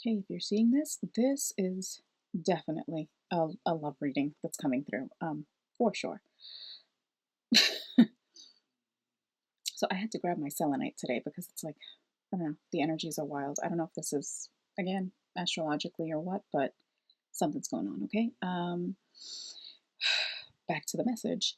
Okay, if you're seeing this, this is definitely a love reading that's coming through, for sure. So I had to grab my selenite today because it's like, I don't know, the energies are wild. I don't know if this is, again, astrologically or what, but something's going on, okay? Back to the message.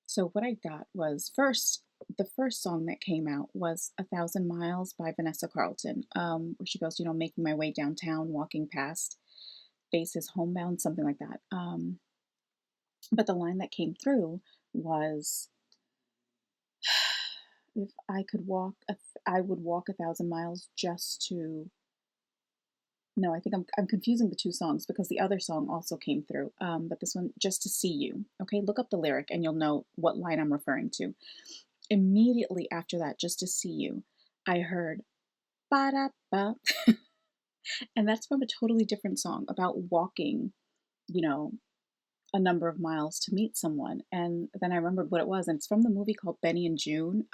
So what I got was the first song that came out was "A Thousand Miles" by Vanessa Carlton, where she goes, making my way downtown, walking past faces homebound, something like that. But the line that came through was, if I could walk, I would walk 1,000 miles just to. No, I think I'm confusing the two songs because the other song also came through. But this one, just to see you. Okay, look up the lyric and you'll know what line I'm referring to. Immediately after that, just to see you, I heard ba da ba, and that's from a totally different song about walking, you know, a number of miles to meet someone. And then I remembered what it was, and it's from the movie called Benny and June.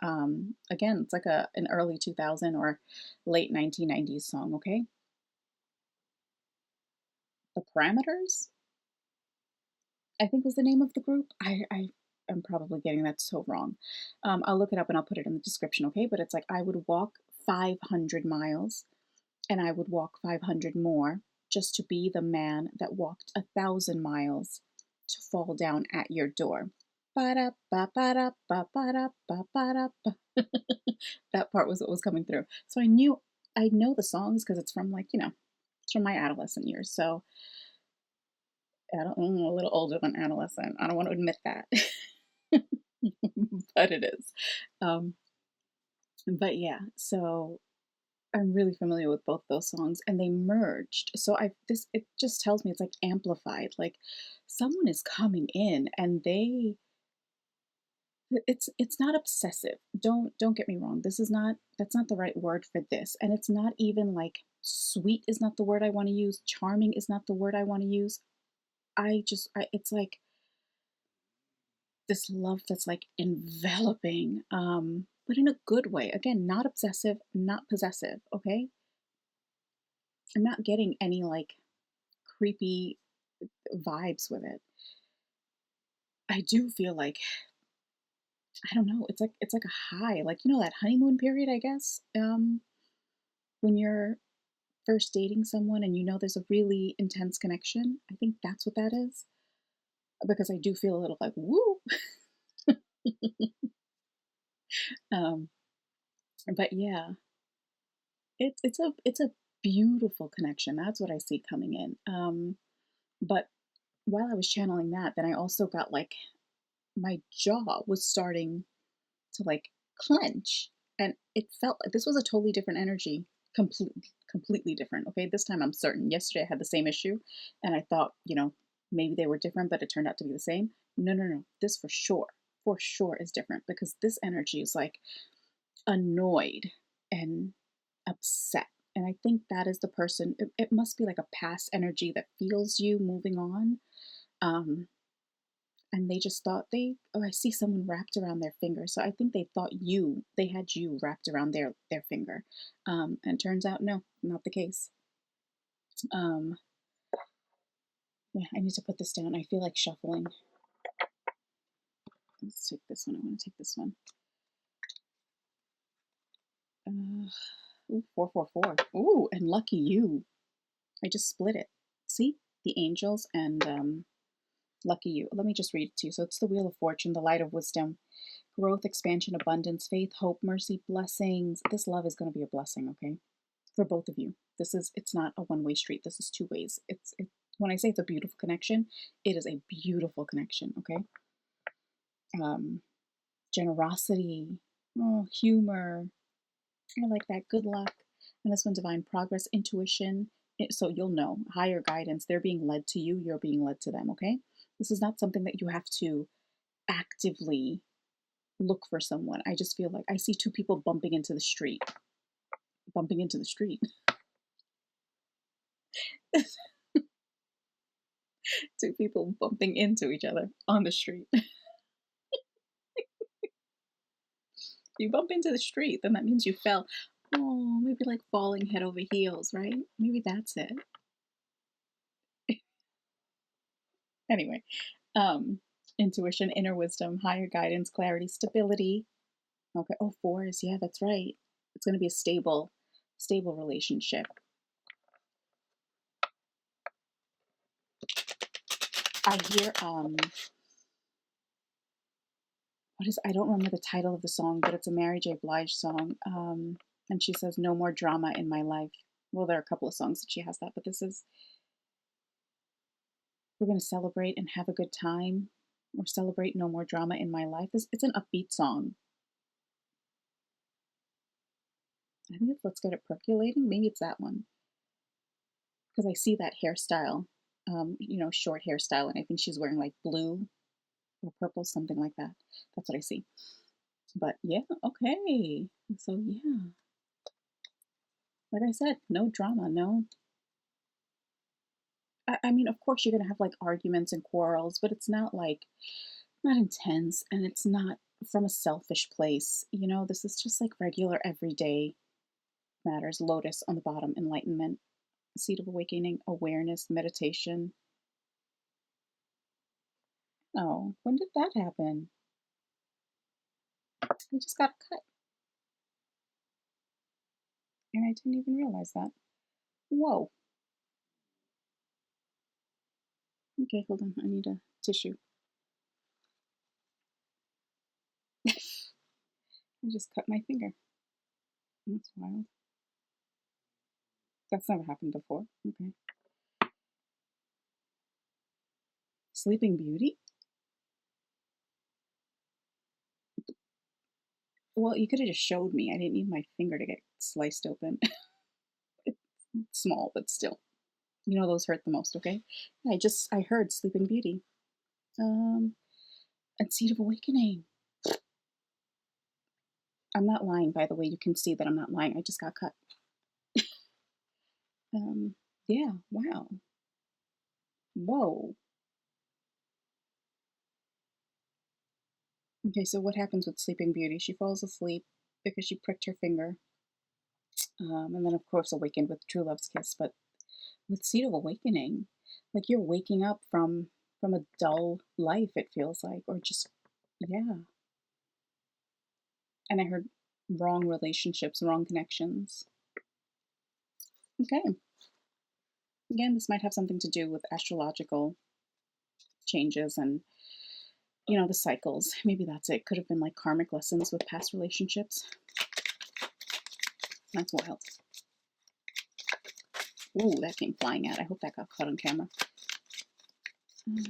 Again, it's like an early 2000 or late 1990s song. Okay, The Parameters, I think was the name of the group. I am probably getting that so wrong. I'll look it up and I'll put it in the description. Okay, but it's like I would walk 500 miles, and I would walk 500 more just to be the man that walked 1,000 miles to fall down at your door. Ba-da-ba-ba-da-ba-ba-da-ba-ba-da-ba. That part was what was coming through. So I know the songs because it's from, like, it's from my adolescent years. So I'm a little older than adolescent. I don't want to admit that, but it is. Um, but yeah, so I'm really familiar with both those songs and they merged. So it just tells me it's like amplified. Like someone is coming in and it's not obsessive. Don't get me wrong. That's not the right word for this. And it's not even like sweet is not the word I want to use. Charming is not the word I want to use. It's like this love that's like enveloping, but in a good way. Again, not obsessive, not possessive, okay? I'm not getting any like creepy vibes with it. I do feel like, I don't know, it's like a high, like that honeymoon period, I guess. When you're first dating someone and there's a really intense connection. I think that's what that is. Because I do feel a little like woo. um but yeah, it's a beautiful connection. That's what I see coming in. But while I was channeling that, then I also got like my jaw was starting to like clench, and it felt like this was a totally different energy. Completely different. Okay, this time I'm certain. Yesterday I had the same issue and I thought, maybe they were different, but it turned out to be the same. No, no, no, this for sure is different because this energy is like annoyed and upset. And I think that is the person. It must be like a past energy that feels you moving on. um and they just thought I see someone wrapped around their finger. So I think they thought they had you wrapped around their finger. And turns out, no, not the case. Um, yeah, I need to put this down. I feel like shuffling. Let's take this one. I want to take this one. Ooh, 444. Ooh, and lucky you. I just split it. See? The angels and lucky you. Let me just read it to you. So it's the Wheel of Fortune, the Light of Wisdom, growth, expansion, abundance, faith, hope, mercy, blessings. This love is going to be a blessing, okay? For both of you. It's not a one-way street. This is two ways. When I say it's a beautiful connection, it is a beautiful connection, okay? Um, Generosity, oh, humor. I like that. Good luck. And this one, divine progress, intuition. So you'll know, higher guidance. They're being led to you. You're being led to them, okay? This is not something that you have to actively look for someone. I just feel like I see two people bumping into the street. Bumping into the street. Two people bumping into each other on the street. You bump into the street, then that means you fell. Oh, maybe like falling head over heels, right? Maybe that's it. Anyway, um, intuition, inner wisdom, higher guidance, clarity, stability. Okay. Oh, fours. Yeah, that's right. It's going to be a stable relationship. I hear what is, I don't remember the title of the song, but it's a Mary J. Blige song. And she says, "No more drama in my life." Well, there are a couple of songs that she has that, but this is, we're going to celebrate and have a good time, or celebrate no more drama in my life. It's an upbeat song. I think it's Let's Get It Percolating. Maybe it's that one. Because I see that hairstyle, short hairstyle, and I think she's wearing like blue or purple, something like that. That's what I see. But yeah, okay. So yeah, like I said, no drama, no. I mean, of course, you're gonna have like arguments and quarrels, but it's not like, not intense, and it's not from a selfish place. This is just like regular everyday matters. Lotus on the bottom, enlightenment, seed of awakening, awareness, meditation. Oh, when did that happen? I just got cut, and I didn't even realize that. Whoa. Okay, hold on. I need a tissue. I just cut my finger. That's wild. That's never happened before. Okay. Sleeping Beauty? Well, you could have just showed me. I didn't need my finger to get sliced open. It's small, but still. Those hurt the most, okay? I heard Sleeping Beauty. Um, and Seed of Awakening. I'm not lying, by the way. You can see that I'm not lying. I just got cut. Um, yeah, wow. Whoa. Okay, so what happens with Sleeping Beauty? She falls asleep because she pricked her finger. And then, of course, awakened with True Love's Kiss. But with Seed of Awakening, like you're waking up from a dull life, it feels like, or just, yeah. And I heard wrong relationships, wrong connections. Okay. Again, this might have something to do with astrological changes and, the cycles. Maybe that's it. Could have been like karmic lessons with past relationships. That's wild. Ooh, that came flying out. I hope that got caught on camera. What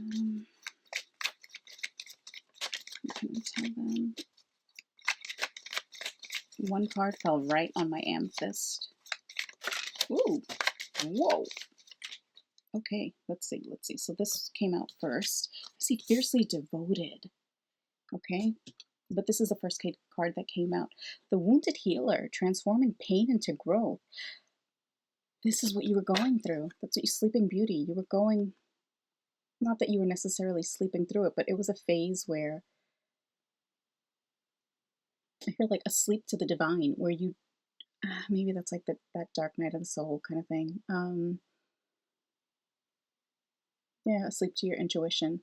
can I tell them? One card fell right on my amethyst. Ooh, whoa. Okay, let's see. So this came out first. I see fiercely devoted. Okay, but this is the first card that came out. The wounded healer, transforming pain into growth. This is what you were going through. That's what you, Sleeping Beauty. You were going, not that you were necessarily sleeping through it, but it was a phase where I feel like asleep to the divine, where you, maybe that's like that dark night of the soul kind of thing. Yeah, asleep to your intuition.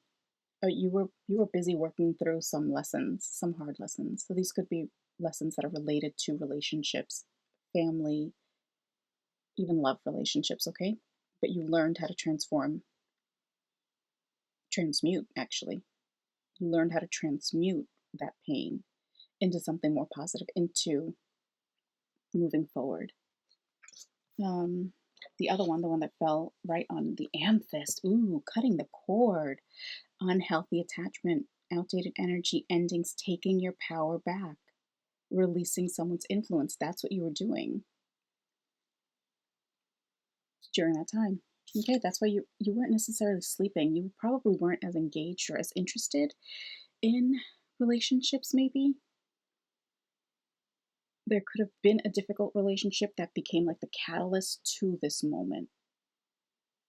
You were busy working through some lessons, some hard lessons. So these could be lessons that are related to relationships, family, even love relationships, okay? But you learned how to transmute actually. You learned how to transmute that pain into something more positive, into moving forward. The other one, the one that fell right on the amethyst, ooh, cutting the cord, unhealthy attachment, outdated energy, endings, taking your power back, releasing someone's influence. That's what you were doing during that time. Okay, that's why you weren't necessarily sleeping. You probably weren't as engaged or as interested in relationships, maybe. There could have been a difficult relationship that became like the catalyst to this moment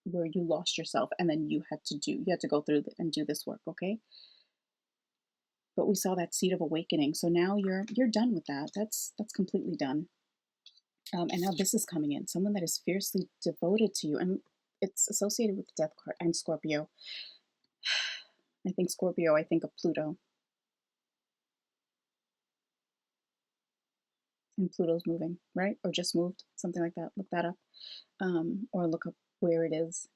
where you lost yourself, and then you had to go through and do this work, okay? But we saw that seed of awakening. So now you're done with that. That's completely done. And now this is coming in, someone that is fiercely devoted to you, and it's associated with the death card and Scorpio. I think Scorpio, I think of Pluto, and Pluto's moving, right? Or just moved, something like that. Look that up, or look up where it is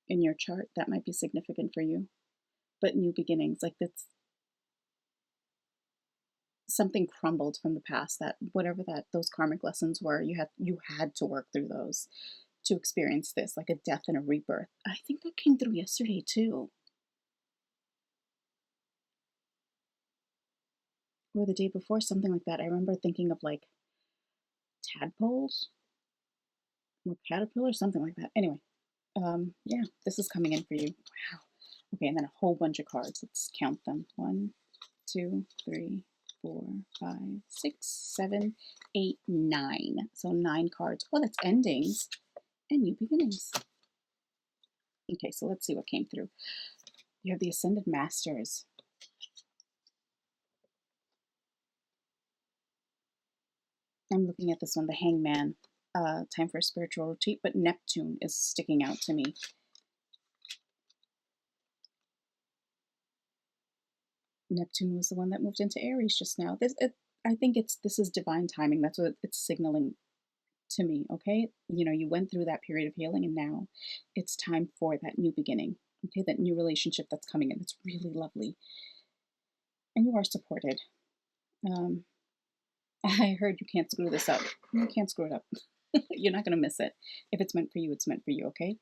in your chart. That might be significant for you. But new beginnings, like that's something crumbled from the past, that whatever that those karmic lessons were, you had to work through those to experience this, like a death and a rebirth. I think that came through yesterday too, or the day before, something like that. I remember thinking of like tadpoles or caterpillars, something like that. Anyway, yeah, this is coming in for you. Wow. Okay, and then a whole bunch of cards. Let's count them. 1, 2, 3, 4, 5, 6, 7, 8, 9. So 9 cards. Oh, that's endings and new beginnings. Okay, so let's see what came through. You have the Ascended Masters. I'm looking at this one, the Hangman. Time for a spiritual retreat, but Neptune is sticking out to me. Neptune was the one that moved into Aries just now. I think this is divine timing. That's what it's signaling to me. Okay, you went through that period of healing, and now it's time for that new beginning. Okay, that new relationship that's coming in. It's really lovely, and you are supported. Um, I heard you can't screw this up. You can't screw it up. You're not gonna miss it. If it's meant for you, it's meant for you. Okay.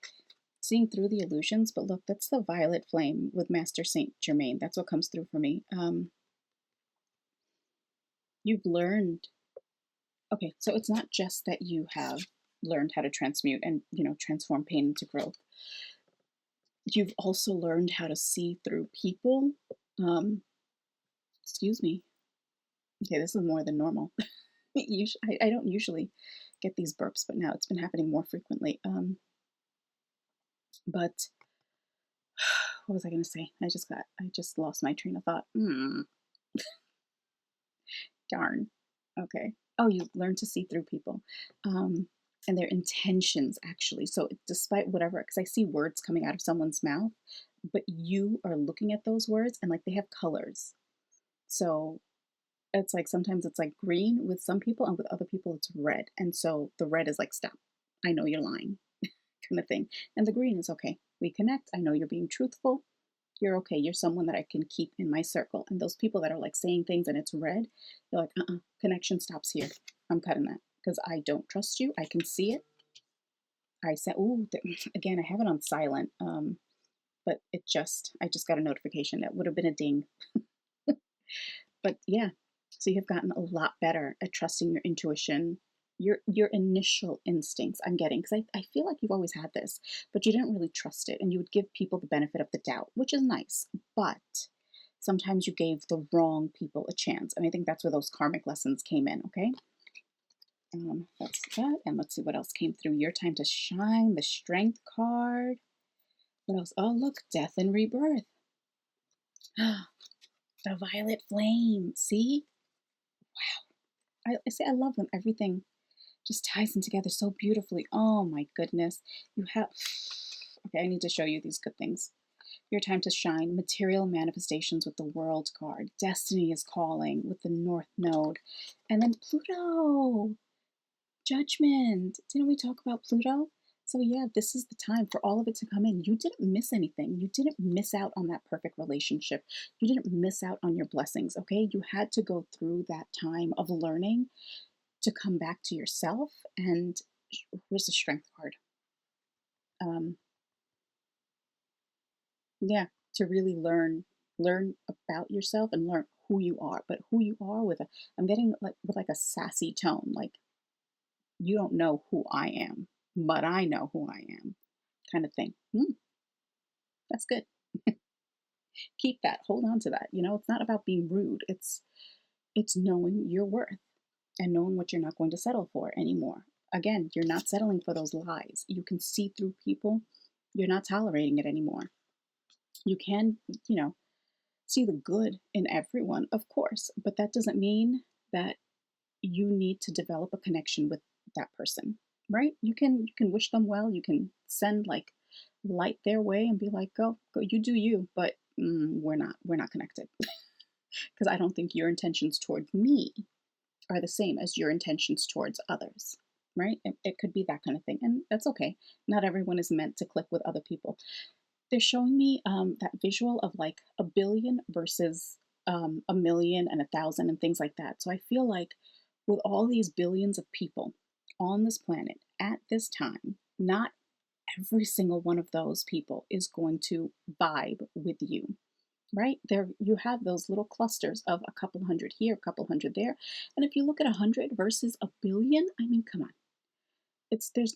Seeing through the illusions, but look, that's the violet flame with Master Saint Germain. That's what comes through for me. You've learned. Okay, so it's not just that you have learned how to transmute and transform pain into growth. You've also learned how to see through people. Um, excuse me. Okay, this is more than normal. I don't usually get these burps, but now it's been happening more frequently. But what was I going to say? I just lost my train of thought. Darn. Okay. Oh, you learn to see through people, um, and their intentions, actually. So, despite whatever, because I see words coming out of someone's mouth, but you are looking at those words and like they have colors. So, it's like sometimes it's like green with some people, and with other people, it's red. And so the red is like, stop. I know you're lying, kind of thing. And the green is okay. We connect. I know you're being truthful. You're okay. You're someone that I can keep in my circle. And those people that are like saying things and it's red, you're like, connection stops here. I'm cutting that because I don't trust you. I can see it. I said, oh, again, I have it on silent. But I just got a notification that would have been a ding. But yeah, so you've gotten a lot better at trusting your intuition, your initial instincts. I'm getting, because I feel like you've always had this, but you didn't really trust it, and you would give people the benefit of the doubt, which is nice. But sometimes you gave the wrong people a chance, and I think that's where those karmic lessons came in. Okay, that's that, and let's see what else came through. Your time to shine, the Strength card. What else? Oh, look, death and rebirth. The violet flame. See? I say I love when everything just ties in together so beautifully. Oh my goodness. You have. Okay, I need to show you these good things. Your time to shine. Material manifestations with the World card. Destiny is calling with the North Node. And then Pluto. Judgment. Didn't we talk about Pluto? So, yeah, this is the time for all of it to come in. You didn't miss anything. You didn't miss out on that perfect relationship. You didn't miss out on your blessings, okay? You had to go through that time of learning to come back to yourself. And here's the Strength card. Um, yeah, to really learn about yourself and learn who you are, but who you are I'm getting like with like a sassy tone, like you don't know who I am, but I know who I am, kind of thing. That's good. Keep that. Hold on to that. It's not about being rude. It's knowing your worth and knowing what you're not going to settle for anymore. Again, you're not settling for those lies. You can see through people. You're not tolerating it anymore. You can, see the good in everyone, of course, but that doesn't mean that you need to develop a connection with that person, right? You can wish them well. You can send like light their way and be like, go, you do you. But we're not connected because I don't think your intentions toward me are the same as your intentions towards others, right? It could be that kind of thing, and that's okay. Not everyone is meant to click with other people. They're showing me that visual of like a billion versus a million and 1,000 and things like that. So I feel like with all these billions of people on this planet at this time, not every single one of those people is going to vibe with you, right? There you have those little clusters of a couple hundred here, a couple hundred there. And if you look at 100 versus a billion, I mean, come on.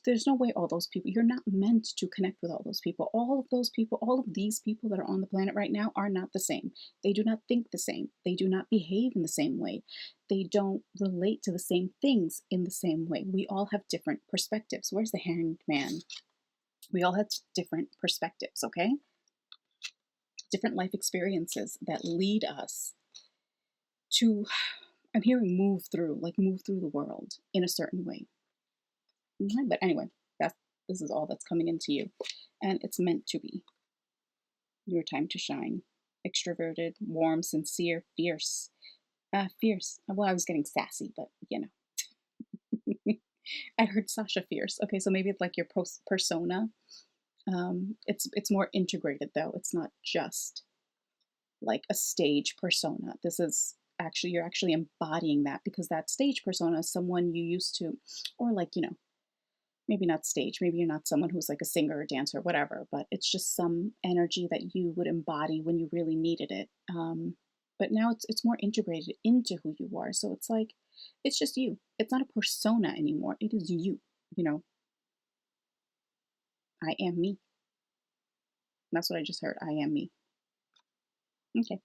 There's no way all those people, you're not meant to connect with all those people. All of those people, all of these people that are on the planet right now are not the same. They do not think the same. They do not behave in the same way. They don't relate to the same things in the same way. We all have different perspectives. Where's the hanged man? We all have different perspectives, okay? Different life experiences that lead us to, I'm hearing move through the world in a certain way. Okay? But anyway, this is all that's coming into you. And it's meant to be your time to shine. Extroverted, warm, sincere, fierce. Fierce. Well, I was getting sassy, but you know. I heard Sasha Fierce. Okay, so maybe it's like your persona. It's more integrated though. It's not just like a stage persona. This is actually, you're actually embodying that, because that stage persona is someone you used to, or like, you know, maybe not stage, maybe you're not someone who's like a singer or dancer or whatever, but it's just some energy that you would embody when you really needed it. But now it's more integrated into who you are. So it's like, it's just you. It's not a persona anymore. It is you. You know, I am me. That's what I just heard. I am me. Okay.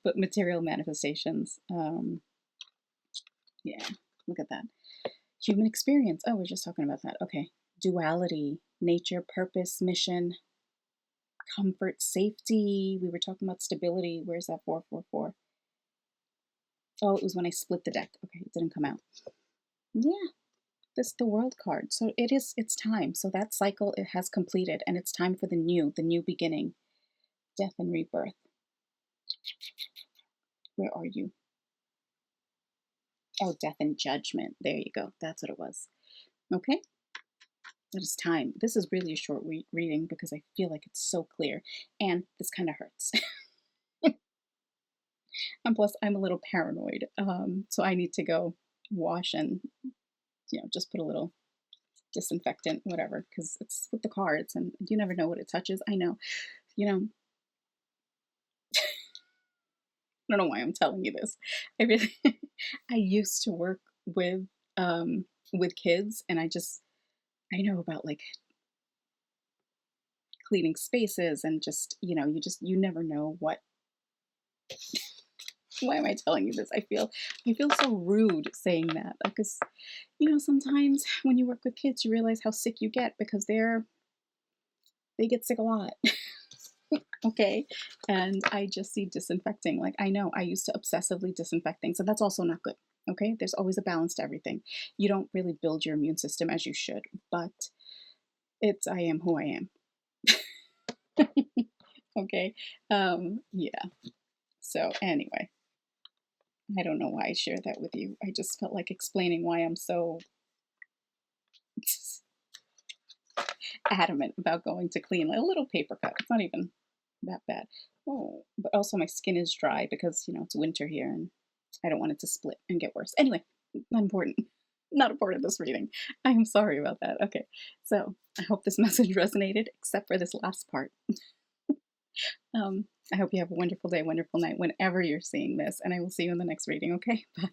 But material manifestations. Yeah, look at that. Human experience. Oh, we're just talking about that. Okay. Duality, nature, purpose, mission, comfort, safety. We were talking about stability. Where's that 444? Oh, it was when I split the deck. Okay, it didn't come out. Yeah, this the world card. So it's time. So that cycle, it has completed, and it's time for the new beginning. Death and rebirth. Where are you? Oh, death and judgment. There you go. That's what it was. Okay. It is time. This is really a short reading because I feel like it's so clear, and this kind of hurts. And plus, I'm a little paranoid, so I need to go wash and, you know, just put a little disinfectant, whatever, because it's with the cards, and you never know what it touches. I know, you know, I don't know why I'm telling you this. I really, I used to work with kids, and I know about like cleaning spaces and just, you know, you never know what. Why am I telling you this? I feel so rude saying that, because you know, sometimes when you work with kids, you realize how sick you get because they get sick a lot. Okay. And I just see disinfecting. Like, I know I used to obsessively disinfect things, so that's also not good. Okay. There's always a balance to everything. You don't really build your immune system as you should, but I am who I am. Okay. Yeah. So anyway, I don't know why I shared that with you. I just felt like explaining why I'm so adamant about going to clean, like a little paper cut. It's not even that bad. Oh, but also my skin is dry because, you know, it's winter here and I don't want it to split and get worse. Anyway, not important. Not a part of this reading. I am sorry about that. Okay, so I hope this message resonated, except for this last part. I hope you have a wonderful day, wonderful night, whenever you're seeing this, and I will see you in the next reading, okay? Bye.